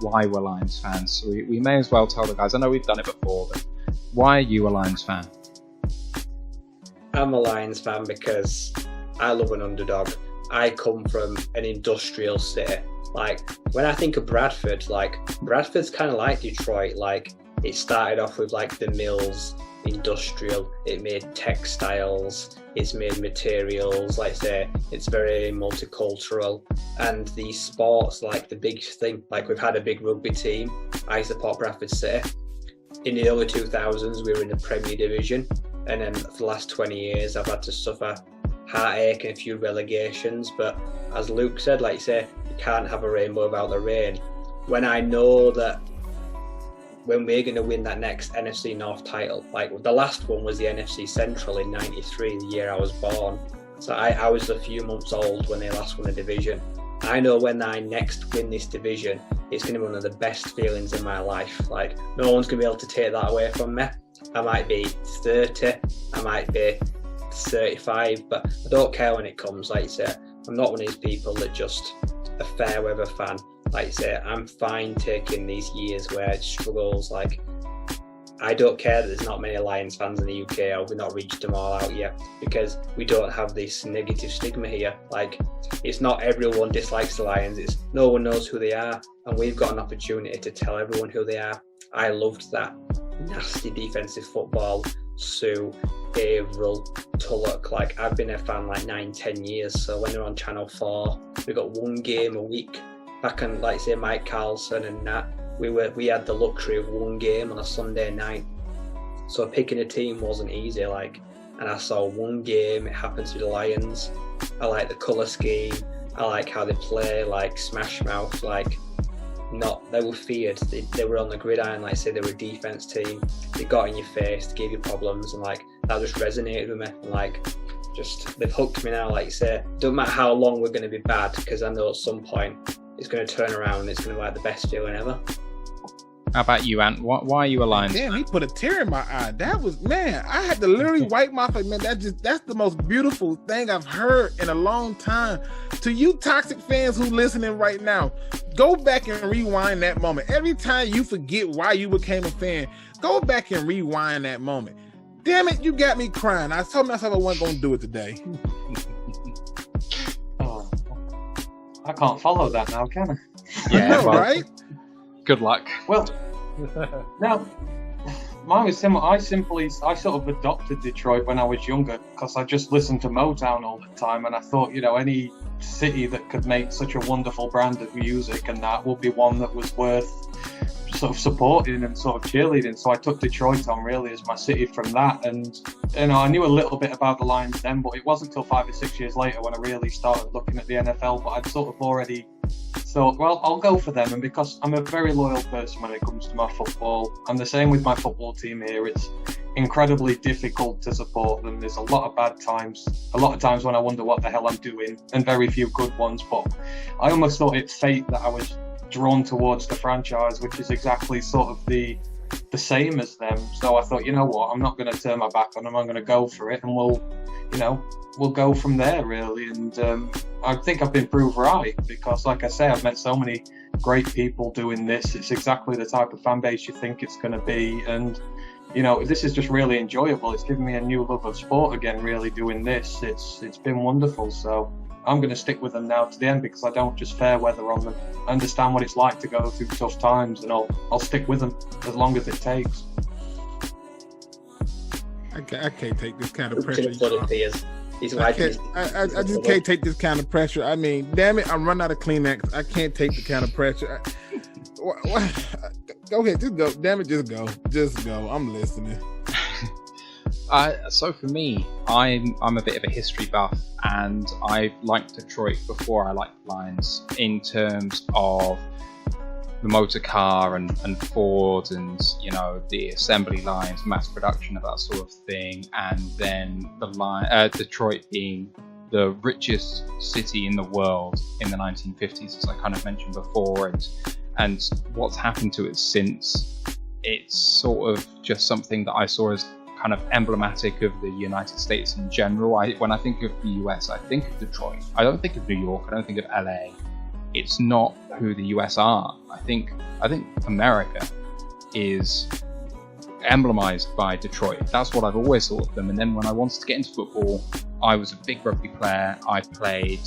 why we're Lions fans. So we may as well tell the guys. I know we've done it before, but why are you a Lions fan? I'm a Lions fan because I love an underdog. I come from an industrial city. Like, when I think of Bradford, like, Bradford's kind of like Detroit. Like, it started off with, like, the mills, industrial. It made textiles. It's made materials. Like, say, it's very multicultural. And these sports, like, the big thing, like, we've had a big rugby team. I support Bradford City. In the early 2000s, we were in the Premier Division. And then for the last 20 years, I've had to suffer heartache and a few relegations. But as Luke said, like you say, you can't have a rainbow without the rain. When I know that when we're going to win that next NFC North title, like the last one was the NFC Central in '93, the year I was born. So I was a few months old when they last won a division. I know when I next win this division, it's going to be one of the best feelings in my life. Like, no one's going to be able to take that away from me. I might be 30, I might be 35, but I don't care when it comes. Like you say, I'm not one of these people that just a fair weather fan. Like you say, I'm fine taking these years where it struggles. Like, I don't care that there's not many Lions fans in the UK, or we've not reached them all out yet, because we don't have this negative stigma here. Like, it's not everyone dislikes the Lions, it's no one knows who they are, and we've got an opportunity to tell everyone who they are. I loved that nasty defensive football, Sue, Averill, Tulloch. Like, I've been a fan like 9-10 years, so when they're on Channel 4, we got one game a week. Back on, like say, Mike Carlson and that, we had the luxury of one game on a Sunday night, so picking a team wasn't easy. Like, and I saw one game, it happened to be the Lions. I like the colour scheme, I like how they play, like smash mouth. Like, they were feared. They were on the gridiron, like say they were a defence team. They got in your face, they gave you problems, and like that just resonated with me. And like, just they've hooked me now. Like you say, don't matter how long we're going to be bad, because I know at some point it's going to turn around and it's going to be like the best feeling ever. How about you, Ant? Why are you a Lions fan? Damn, he put a tear in my eye. That was, man, I had to literally wipe my face. Man, that's the most beautiful thing I've heard in a long time. To you toxic fans who listening right now, go back and rewind that moment. Every time you forget why you became a fan, go back and rewind that moment. Damn it, you got me crying. I told myself I wasn't going to do it today. Oh, I can't follow that now, can I? Yeah, I know, right? Good luck. Well, now, mine was similar. I sort of adopted Detroit when I was younger, because I just listened to Motown all the time, and I thought, any city that could make such a wonderful brand of music and that would be one that was worth sort of supporting and sort of cheerleading. So I took Detroit on really as my city from that, and I knew a little bit about the Lions then, but it wasn't until 5 or 6 years later when I really started looking at the NFL. But I'd sort of already thought, well, I'll go for them, and because I'm a very loyal person when it comes to my football, I'm the same with my football team here. It's incredibly difficult to support them. There's a lot of bad times, a lot of times when I wonder what the hell I'm doing, and very few good ones. But I almost thought it's fate that I was drawn towards the franchise, which is exactly sort of the same as them. So I thought, you know what, I'm not going to turn my back on them. I'm going to go for it, and we'll go from there, really. And I think I've been proved right, because like I say, I've met so many great people doing this. It's exactly the type of fan base you think it's going to be, and this is just really enjoyable. It's given me a new love of sport again, really, doing this. It's been wonderful. So I'm going to stick with them now to the end, because I don't just fair weather on them. I understand what it's like to go through tough times, and I'll stick with them as long as it takes. I can't take this kind of pressure. I just can't take this kind of pressure. I mean, damn it, I'm running out of Kleenex. I can't take the kind of pressure. Go ahead, just go. Damn it, just go. I'm listening. So for me, I'm a bit of a history buff, and I liked Detroit before I liked the Lions, in terms of the motor car and Ford and the assembly lines, mass production of that sort of thing, and then Detroit being the richest city in the world in the 1950s, as I kind of mentioned before, and what's happened to it since. It's sort of just something that I saw as kind of emblematic of the United States in general. When I think of the US, I think of Detroit. I don't think of New York. I don't think of LA. it's not who the US are. I think America is emblemized by Detroit. That's what I've always thought of them. And then when I wanted to get into football, I was a big rugby player. I played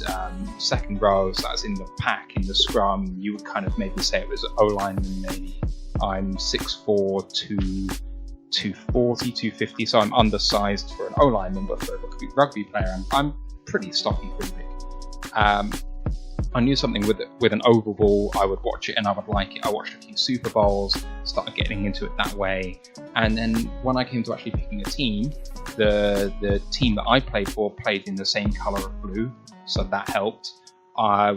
second row, so that's in the pack, in the scrum. You would kind of maybe say it was O-lineman, maybe. I'm 6'4", 240, 250, so I'm undersized for an O-lineman, but for a rugby player, I'm pretty stocky, pretty big. I knew something with an oval ball. I would watch it and I would like it. I watched a few Super Bowls, started getting into it that way. And then when I came to actually picking a team, the team that I played for played in the same colour of blue, so that helped.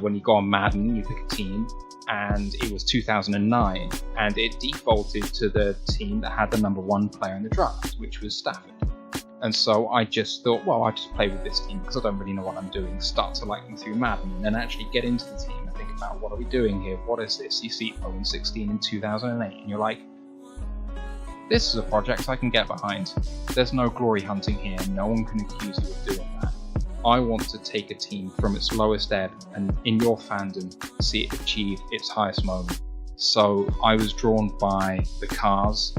When you go on Madden, you pick a team, and it was 2009, and it defaulted to the team that had the number 1 player in the draft, which was Stafford. And so I just thought, well, I just play with this team because I don't really know what I'm doing. Start to like them through Madden, and then actually get into the team and think about, what are we doing here? What is this? You see 0-16 in 2008, and you're like, this is a project I can get behind. There's no glory hunting here. No one can accuse you of doing that. I want to take a team from its lowest ebb and in your fandom see it achieve its highest moment. So I was drawn by the cars,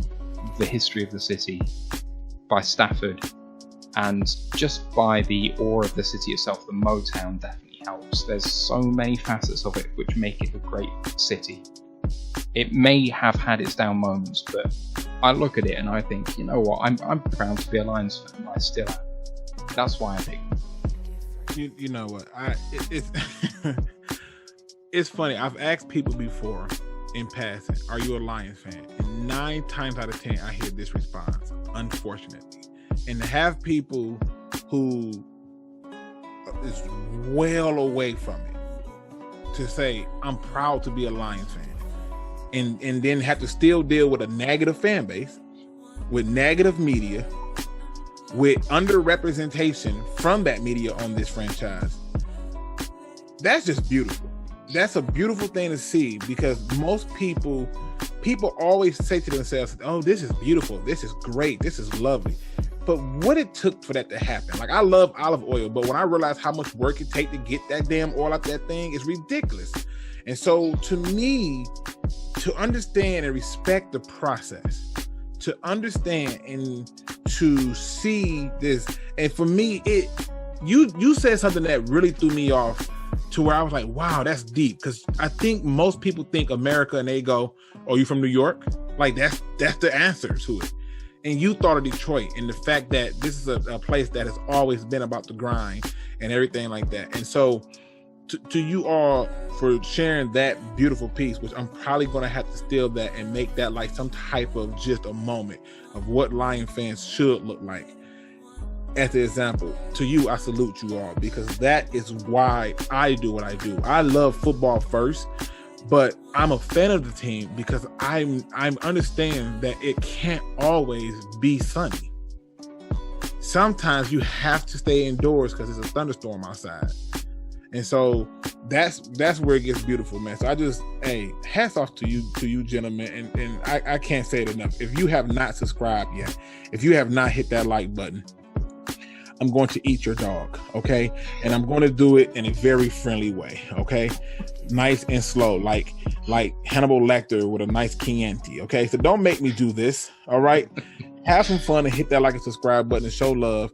the history of the city, by Stafford, and just by the aura of the city itself. The Motown definitely helps. There's so many facets of it which make it a great city. It may have had its down moments, but I look at it and I think, you know what, I'm proud to be a Lions fan. I still am. That's why I pick them. You know what? It's it's funny. I've asked people before in passing, "Are you a Lions fan?" And 9 times out of 10, I hear this response. Unfortunately, and to have people who is well away from it to say, "I'm proud to be a Lions fan," and then have to still deal with a negative fan base, with negative media, with underrepresentation from that media on this franchise. That's just beautiful. That's a beautiful thing to see, because most people always say to themselves, "Oh, this is beautiful. This is great. This is lovely." But what it took for that to happen, like, I love olive oil, but when I realized how much work it takes to get that damn oil out that thing, it's ridiculous. And so to me, to understand and respect the process, to understand and to see this, and for me, you said something that really threw me off, to where I was like, wow, that's deep. Because I think most people think America and they go, "Oh, you from New York?" Like that's the answer to it. And you thought of Detroit, and the fact that this is a place that has always been about the grind and everything like that. And so to you all for sharing that beautiful piece, which I'm probably going to have to steal that and make that like some type of just a moment of what Lion fans should look like. As the example, to you, I salute you all, because that is why I do what I do. I love football first, but I'm a fan of the team because I'm understand that it can't always be sunny. Sometimes you have to stay indoors because it's a thunderstorm outside. And so that's where it gets beautiful, man. So I just, hats off to you gentlemen. And I can't say it enough. If you have not subscribed yet, if you have not hit that like button, I'm going to eat your dog, okay? And I'm going to do it in a very friendly way, okay? Nice and slow, like Hannibal Lecter with a nice Chianti, okay? So don't make me do this, all right? Have some fun and hit that like and subscribe button and show love.